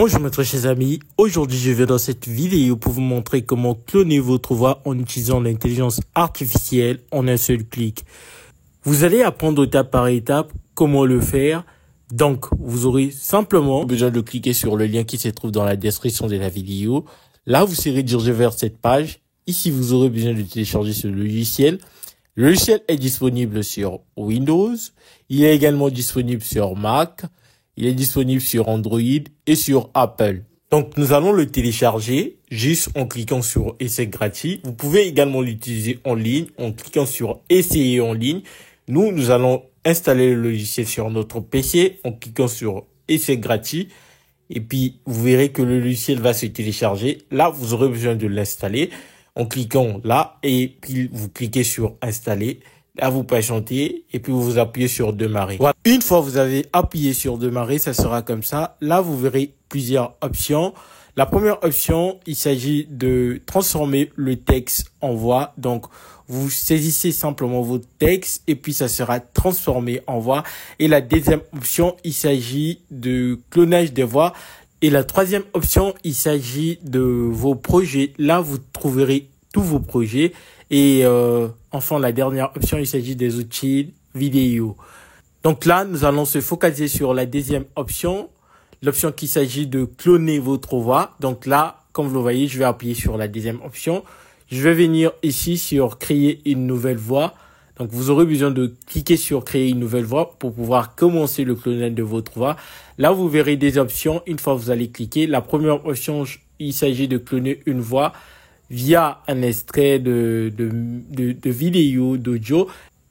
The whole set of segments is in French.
Bonjour mes très chers amis, aujourd'hui je vais dans cette vidéo pour vous montrer comment cloner votre voix en utilisant l'intelligence artificielle en un seul clic. Vous allez apprendre étape par étape comment le faire. Donc vous aurez simplement besoin de cliquer sur le lien qui se trouve dans la description de la vidéo. Là vous serez dirigé vers cette page. Ici vous aurez besoin de télécharger ce logiciel. Le logiciel est disponible sur Windows, il est également disponible sur Mac. Il est disponible sur Android et sur Apple. Donc, nous allons le télécharger juste en cliquant sur « Essai gratuit ». Vous pouvez également l'utiliser en ligne en cliquant sur « Essayer en ligne ». Nous allons installer le logiciel sur notre PC en cliquant sur « Essai gratuit ». Et puis, vous verrez que le logiciel va se télécharger. Là, vous aurez besoin de l'installer en cliquant là et puis vous cliquez sur « Installer ». Là, vous patientez et puis vous appuyez sur démarrer. Voilà. Une fois vous avez appuyé sur démarrer, ça sera comme ça. Là, vous verrez plusieurs options. La première option, il s'agit de transformer le texte en voix. Donc, vous saisissez simplement votre texte et puis ça sera transformé en voix. Et la deuxième option, il s'agit de clonage des voix. Et la troisième option, il s'agit de vos projets. Là, vous trouverez tous vos projets. Et enfin, la dernière option, il s'agit des outils vidéo. Donc là, nous allons se focaliser sur la deuxième option, l'option qui s'agit de cloner votre voix. Donc là, comme vous le voyez, je vais appuyer sur la deuxième option. Je vais venir ici sur créer une nouvelle voix. Donc vous aurez besoin de cliquer sur créer une nouvelle voix pour pouvoir commencer le clonage de votre voix. Là, vous verrez des options. Une fois que vous allez cliquer, la première option, il s'agit de cloner une voix via un extrait de vidéo, d'audio.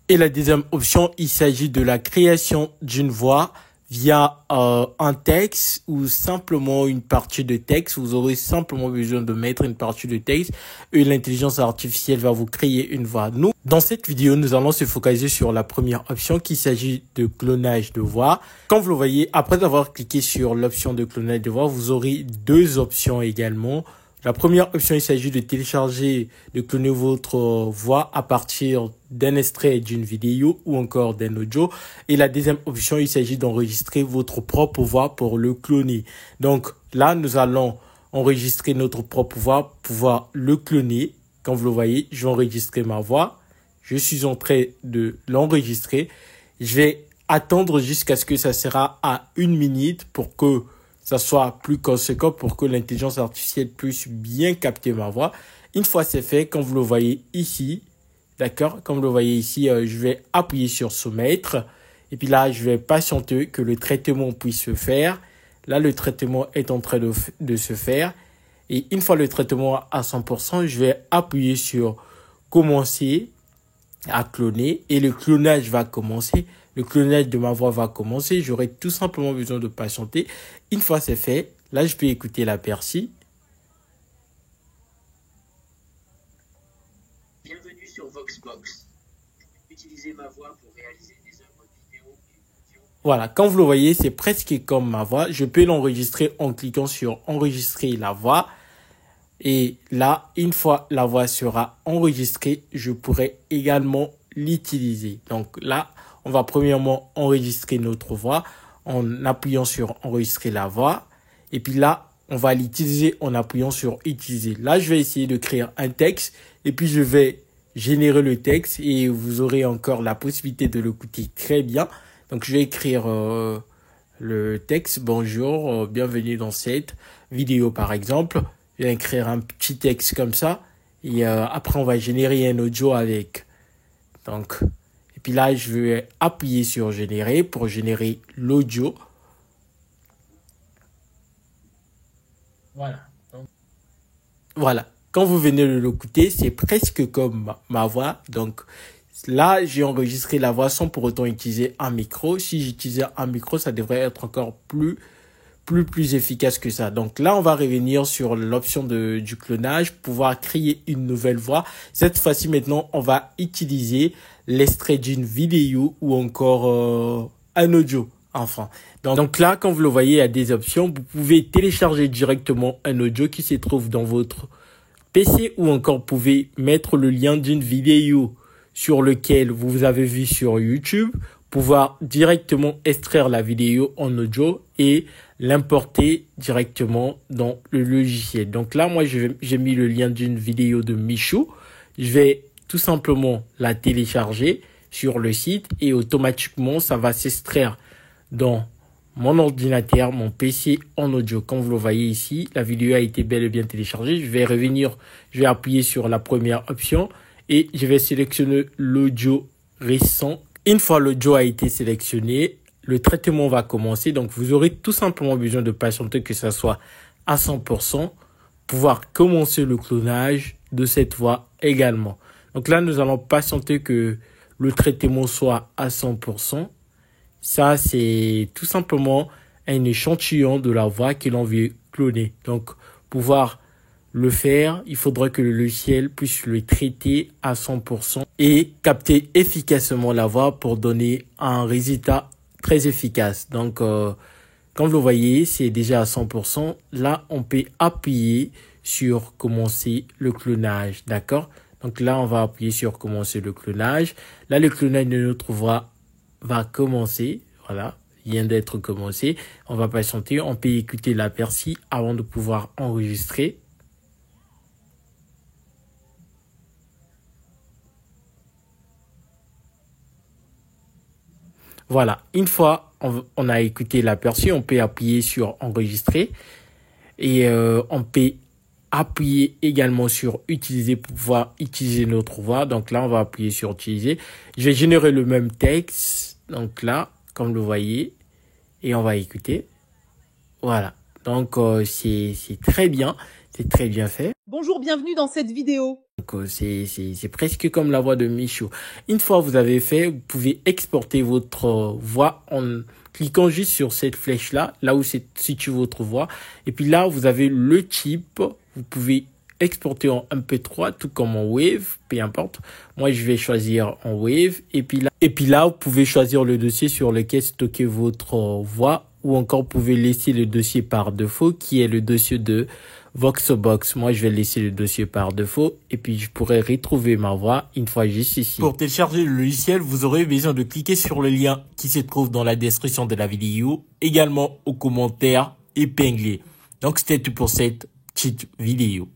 Et la deuxième option, il s'agit de la création d'une voix via un texte ou simplement une partie de texte. Vous aurez simplement besoin de mettre une partie de texte et l'intelligence artificielle va vous créer une voix. Nous, dans cette vidéo, nous allons se focaliser sur la première option qui s'agit de clonage de voix. Comme vous le voyez, après avoir cliqué sur l'option de clonage de voix, vous aurez deux options également. La première option, il s'agit de télécharger, de cloner votre voix à partir d'un extrait d'une vidéo ou encore d'un audio. Et la deuxième option, il s'agit d'enregistrer votre propre voix pour le cloner. Donc là, nous allons enregistrer notre propre voix, pouvoir le cloner. Comme vous le voyez, je vais enregistrer ma voix. Je suis en train de l'enregistrer. Je vais attendre jusqu'à ce que ça sera à 1 minute pour que ça soit plus conséquent pour que l'intelligence artificielle puisse bien capter ma voix. Une fois c'est fait, comme vous le voyez ici, d'accord, comme vous le voyez ici, je vais appuyer sur soumettre. Et puis là, je vais patienter que le traitement puisse se faire. Là, le traitement est en train de se faire. Et une fois le traitement à 100%, je vais appuyer sur commencer à cloner et le clonage va commencer. Le clonage de ma voix va commencer. J'aurai tout simplement besoin de patienter. Une fois c'est fait, là, je peux écouter l'aperçu. Bienvenue sur Voxbox. Utilisez ma voix pour réaliser des œuvres vidéo et audio. Voilà, comme vous le voyez, c'est presque comme ma voix. Je peux l'enregistrer en cliquant sur enregistrer la voix. Et là, une fois la voix sera enregistrée, je pourrai également l'utiliser. Donc là, on va premièrement enregistrer notre voix en appuyant sur enregistrer la voix. Et puis là, on va l'utiliser en appuyant sur utiliser. Là, je vais essayer de créer un texte et puis je vais générer le texte et vous aurez encore la possibilité de l'écouter très bien. Donc, je vais écrire le texte. Bonjour, bienvenue dans cette vidéo par exemple. Je vais écrire un petit texte comme ça. Et après, on va générer un audio avec. Donc, et puis là, je vais appuyer sur générer pour générer l'audio. Voilà. Voilà. Quand vous venez de l'écouter, c'est presque comme ma voix. Donc là, j'ai enregistré la voix sans pour autant utiliser un micro. Si j'utilisais un micro, ça devrait être encore plus efficace que ça. Donc là, on va revenir sur l'option du clonage, pouvoir créer une nouvelle voix. Cette fois-ci, maintenant, on va utiliser l'extrait d'une vidéo ou encore un audio. Enfin, donc là, comme vous le voyez, il y a des options. Vous pouvez télécharger directement un audio qui se trouve dans votre PC ou encore vous pouvez mettre le lien d'une vidéo sur lequel vous avez vu sur YouTube, pouvoir directement extraire la vidéo en audio et l'importer directement dans le logiciel. Donc là, moi, j'ai mis le lien d'une vidéo de Michou. Je vais tout simplement la télécharger sur le site et automatiquement, ça va s'extraire dans mon ordinateur, mon PC en audio. Comme vous le voyez ici, la vidéo a été bel et bien téléchargée. Je vais appuyer sur la première option et je vais sélectionner l'audio récent. Une fois l'audio a été sélectionné, le traitement va commencer. Donc, vous aurez tout simplement besoin de patienter que ça soit à 100%, pouvoir commencer le clonage de cette voix également. Donc là, nous allons patienter que le traitement soit à 100%. Ça, c'est tout simplement un échantillon de la voix que l'on veut cloner. Donc, pour pouvoir le faire, il faudra que le logiciel puisse le traiter à 100% et capter efficacement la voix pour donner un résultat très efficace. Donc, comme vous le voyez, c'est déjà à 100%. Là, on peut appuyer sur commencer le clonage. D'accord? Donc là, on va appuyer sur commencer le clonage. Là, le clonage de notre voix va commencer. Voilà, vient d'être commencé. On va patienter. On peut écouter l'aperçu avant de pouvoir enregistrer. Voilà, une fois on a écouté l'aperçu, on peut appuyer sur enregistrer et on peut appuyer également sur utiliser pour pouvoir utiliser notre voix. Donc là, on va appuyer sur utiliser. Je vais générer le même texte. Donc là, comme vous le voyez, et on va écouter. Voilà, donc c'est très bien, c'est très bien fait. Bonjour, bienvenue dans cette vidéo. Donc c'est presque comme la voix de Michou. Une fois vous avez fait, vous pouvez exporter votre voix en cliquant juste sur cette flèche là où se situe votre voix. Et puis là, vous avez le type. Vous pouvez exporter en MP3 tout comme en Wave, peu importe. Moi, je vais choisir en Wave. Et puis là, vous pouvez choisir le dossier sur lequel stocker votre voix, ou encore vous pouvez laisser le dossier par défaut qui est le dossier de Voxbox. Moi, je vais laisser le dossier par défaut et puis je pourrai retrouver ma voix une fois juste ici. Pour télécharger le logiciel, vous aurez besoin de cliquer sur le lien qui se trouve dans la description de la vidéo, également aux commentaires épinglés. Donc, c'était tout pour cette petite vidéo.